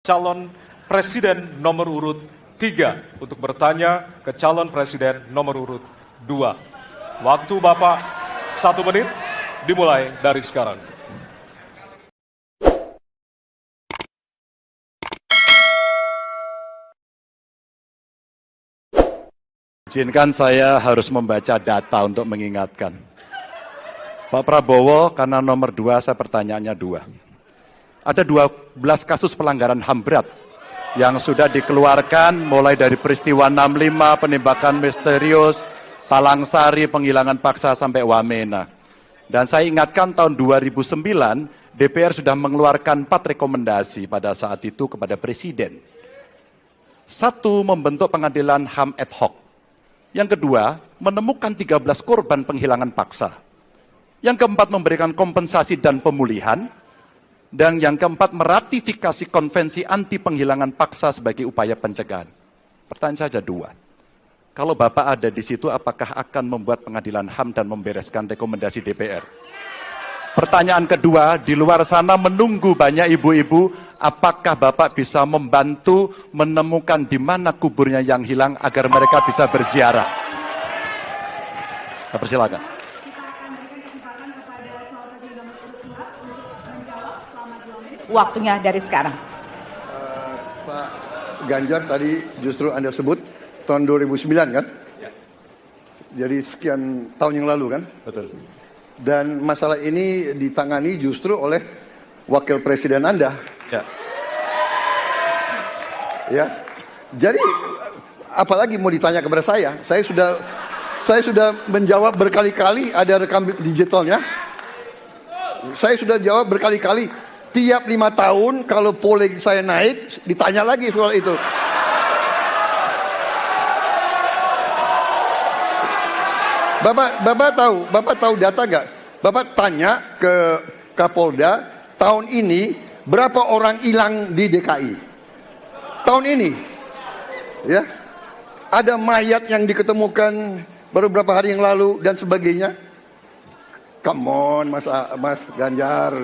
calon presiden nomor urut 3 untuk bertanya ke calon presiden nomor urut 2. Waktu Bapak 1 menit dimulai dari sekarang. Izinkan saya harus membaca data untuk mengingatkan. Pak Prabowo, karena nomor 2, saya pertanyaannya 2. Ada 12 kasus pelanggaran HAM berat yang sudah dikeluarkan mulai dari peristiwa 65, penembakan misterius, Talang Sari, penghilangan paksa sampai Wamena. Dan saya ingatkan tahun 2009, DPR sudah mengeluarkan 4 rekomendasi pada saat itu kepada Presiden. 1, membentuk pengadilan HAM ad hoc. Yang kedua, menemukan 13 korban penghilangan paksa. Yang keempat, memberikan kompensasi dan pemulihan. Dan yang keempat, meratifikasi konvensi anti penghilangan paksa sebagai upaya pencegahan. Pertanyaan saja 2. Kalau Bapak ada di situ, apakah akan membuat pengadilan HAM dan membereskan rekomendasi DPR? Pertanyaan kedua, di luar sana menunggu banyak ibu-ibu, apakah Bapak bisa membantu menemukan di mana kuburnya yang hilang agar mereka bisa berziarah? Saya persilakan. Waktunya dari sekarang. Pak Ganjar tadi justru Anda sebut tahun 2009 kan? Ya. Jadi sekian tahun yang lalu kan? Betul. Dan masalah ini ditangani justru oleh wakil presiden Anda. Ya. Ya. Jadi apalagi mau ditanya kepada saya? Saya sudah menjawab berkali-kali, ada rekam digitalnya. Saya sudah jawab berkali-kali. Tiap 5 tahun kalau polling saya naik, ditanya lagi soal itu. Bapak tahu data nggak? Bapak tanya ke Kapolda, tahun ini berapa orang hilang di DKI? Tahun ini, ya, ada mayat yang diketemukan baru beberapa hari yang lalu dan sebagainya. Come on, Mas Ganjar.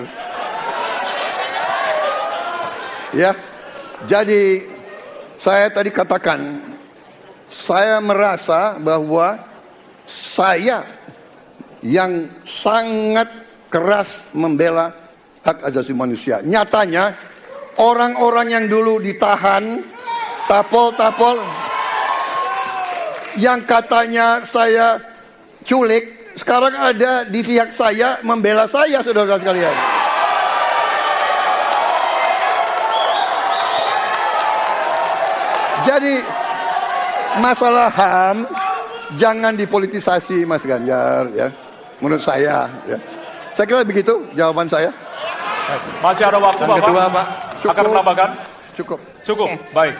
Ya, jadi saya tadi katakan, saya merasa bahwa saya yang sangat keras membela hak asasi manusia. Nyatanya orang-orang yang dulu ditahan, tapol-tapol, yang katanya saya culik, sekarang ada di pihak saya membela saya, saudara sekalian. Jadi masalah HAM jangan dipolitisasi, Mas Ganjar, ya. Menurut saya, ya. Saya kira begitu jawaban saya. Masih ada waktu, Bapak? Kedua, Pak. Akan menambahkan? Cukup. Cukup, baik.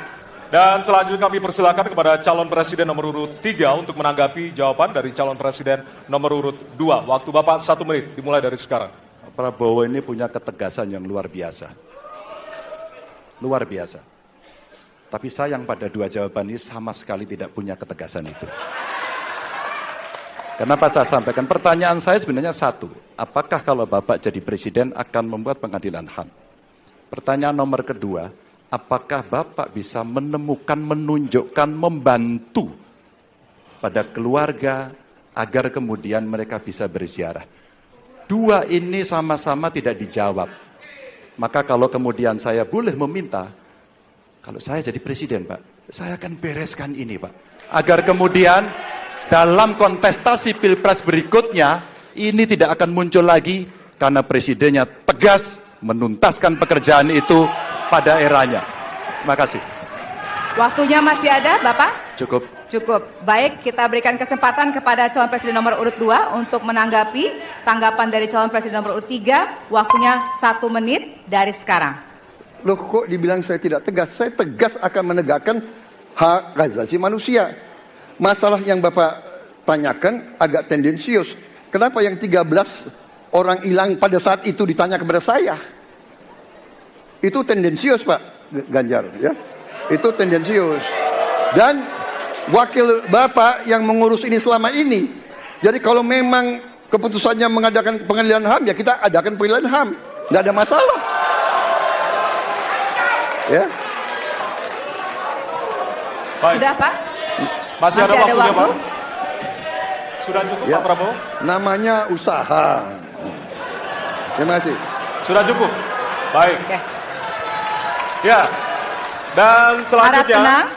Dan selanjutnya kami persilakan kepada calon presiden nomor urut 3 untuk menanggapi jawaban dari calon presiden nomor urut 2. Waktu Bapak 1 menit, dimulai dari sekarang. Prabowo ini punya ketegasan yang luar biasa. Luar biasa. Tapi sayang pada 2 jawaban ini sama sekali tidak punya ketegasan itu. Kenapa saya sampaikan? Pertanyaan saya sebenarnya 1. Apakah kalau Bapak jadi presiden akan membuat pengadilan HAM? Pertanyaan nomor kedua, apakah Bapak bisa menemukan, menunjukkan, membantu pada keluarga agar kemudian mereka bisa berziarah? 2 ini sama-sama tidak dijawab. Maka kalau kemudian saya boleh meminta, kalau saya jadi presiden, Pak, saya akan bereskan ini, Pak. Agar kemudian dalam kontestasi pilpres berikutnya, ini tidak akan muncul lagi karena presidennya tegas menuntaskan pekerjaan itu pada eranya. Terima kasih. Waktunya masih ada, Bapak? Cukup. Cukup. Baik, kita berikan kesempatan kepada calon presiden nomor urut 2 untuk menanggapi tanggapan dari calon presiden nomor urut 3. Waktunya 1 menit dari sekarang. Loh, kok dibilang saya tidak tegas? Saya tegas akan menegakkan hak asasi manusia. Masalah yang Bapak tanyakan agak tendensius. Kenapa yang 13 orang hilang pada saat itu ditanya kepada saya? Itu tendensius, Pak Ganjar, ya. Itu tendensius. Dan wakil Bapak yang mengurus ini selama ini. Jadi kalau memang keputusannya mengadakan pengadilan HAM, ya kita adakan pengadilan HAM. Nggak ada masalah. Ya. Baik. Sudah, Pak? Masih ada waktunya, waktu? Pak? Sudah cukup, Ya. Pak Prabowo? Namanya usaha. Terima kasih. Sudah cukup. Baik. Oke. Ya. Dan Harap selanjutnya tenang.